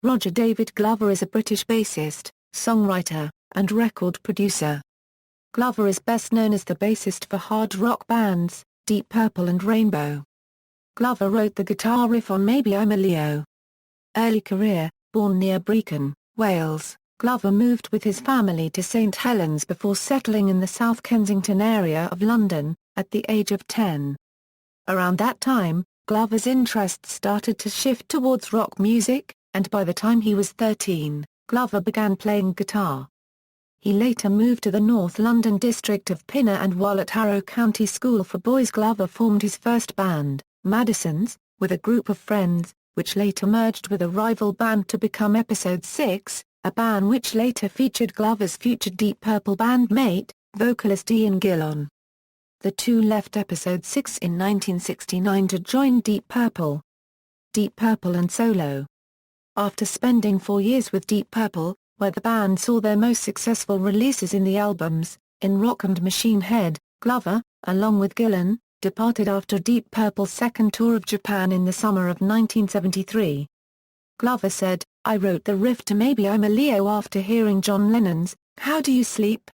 Roger David Glover is a British bassist, songwriter, and record producer. Glover is best known as the bassist for hard rock bands, Deep Purple and Rainbow. Glover wrote the guitar riff on Maybe I'm a Leo. Early career: born near Brecon, Wales, Glover moved with his family to St Helens before settling in the South Kensington area of London, at the age of 10. Around that time, Glover's interests started to shift towards rock music, and by the time he was 13, Glover began playing guitar. He later moved to the North London district of Pinner, and while at Harrow County School for Boys Glover formed his first band, Madison's, with a group of friends, which later merged with a rival band to become Episode 6, a band which later featured Glover's future Deep Purple bandmate, vocalist Ian Gillan. The two left Episode 6 in 1969 to join Deep Purple. Deep Purple and solo. After spending 4 years with Deep Purple, where the band saw their most successful releases in the albums, In Rock and Machine Head, Glover, along with Gillan, departed after Deep Purple's second tour of Japan in the summer of 1973. Glover said, "I wrote the riff to Maybe I'm a Leo after hearing John Lennon's How Do You Sleep?"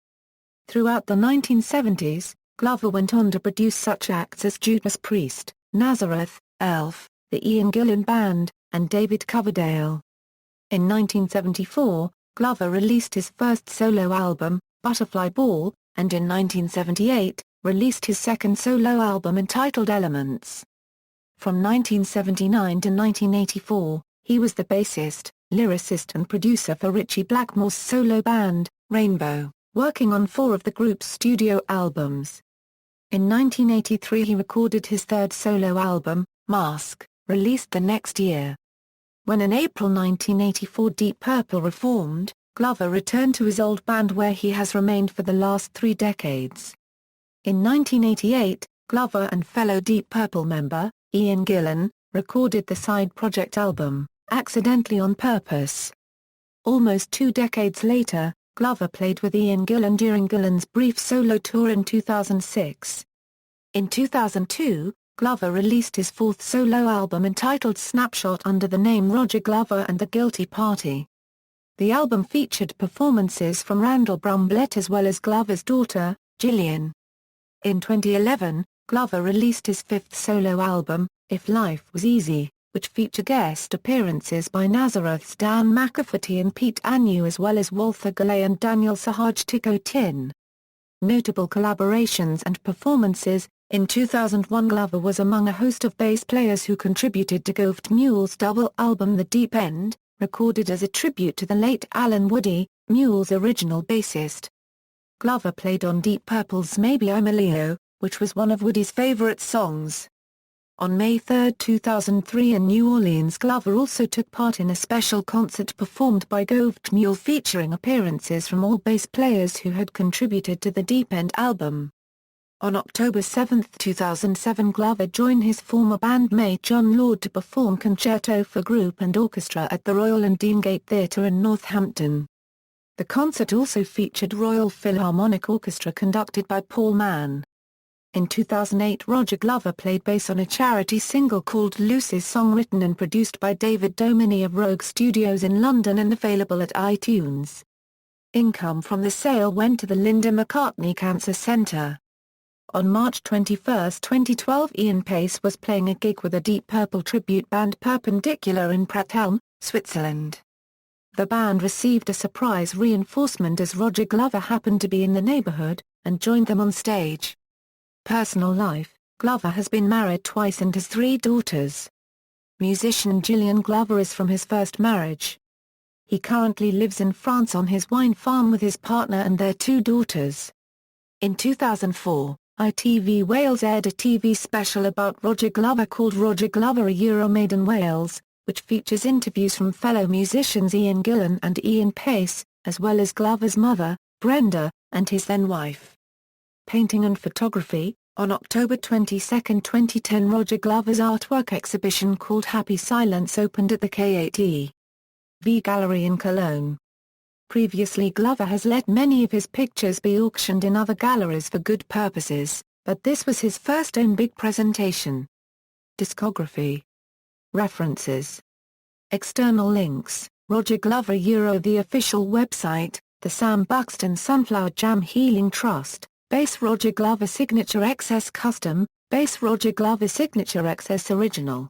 Throughout the 1970s, Glover went on to produce such acts as Judas Priest, Nazareth, Elf, the Ian Gillan Band, and David Coverdale. In 1974, Glover released his first solo album, Butterfly Ball, and in 1978, released his second solo album entitled Elements. From 1979 to 1984, he was the bassist, lyricist and producer for Ritchie Blackmore's solo band, Rainbow, working on 4 of the group's studio albums. In 1983 he recorded his third solo album, Mask, released the next year. When in April 1984 Deep Purple reformed, Glover returned to his old band where he has remained for the last 3 decades. In 1988, Glover and fellow Deep Purple member, Ian Gillan, recorded the side project album, Accidentally on Purpose. Almost 2 decades later, Glover played with Ian Gillan during Gillan's brief solo tour in 2006. In 2002, Glover released his 4th solo album entitled Snapshot under the name Roger Glover and the Guilty Party. The album featured performances from Randall Brumblett as well as Glover's daughter, Gillian. In 2011, Glover released his 5th solo album, If Life Was Easy, which featured guest appearances by Nazareth's Dan McAfee and Pete Agnew as well as Walter Galley and Daniel Sahaj Tikotin. Notable collaborations and performances: in 2001 Glover was among a host of bass players who contributed to Goat Mule's double album The Deep End, recorded as a tribute to the late Alan Woody, Mule's original bassist. Glover played on Deep Purple's Maybe I'm a Leo, which was one of Woody's favorite songs. On May 3, 2003 in New Orleans, Glover also took part in a special concert performed by Goat Mule featuring appearances from all bass players who had contributed to the Deep End album. On October 7, 2007 Glover joined his former bandmate John Lord to perform Concerto for Group and Orchestra at the Royal and Deangate Theatre in Northampton. The concert also featured Royal Philharmonic Orchestra conducted by Paul Mann. In 2008 Roger Glover played bass on a charity single called Lucy's song written and produced by David Dominy of Rogue Studios in London and available at iTunes. Income from the sale went to the Linda McCartney Cancer Centre. On March 21, 2012 Ian Pace was playing a gig with a Deep Purple tribute band Perpendicular in Pratteln, Switzerland. The band received a surprise reinforcement as Roger Glover happened to be in the neighborhood, and joined them on stage. Personal life: Glover has been married twice and has 3 daughters. Musician Gillian Glover is from his first marriage. He currently lives in France on his wine farm with his partner and their 2 daughters. In 2004, ITV Wales aired a TV special about Roger Glover called Roger Glover: A Euro Made in Wales, which features interviews from fellow musicians Ian Gillan and Ian Pace, as well as Glover's mother, Brenda, and his then-wife. Painting and photography: on October 22, 2010 Roger Glover's artwork exhibition called Happy Silence opened at the K8E.V Gallery in Cologne. Previously Glover has let many of his pictures be auctioned in other galleries for good purposes, but this was his first own big presentation. Discography. References. External links. Roger Glover The official website, the Sam Buxton Sunflower Jam Healing Trust, Bass Roger Glover Signature XS Custom, Bass Roger Glover Signature XS Original.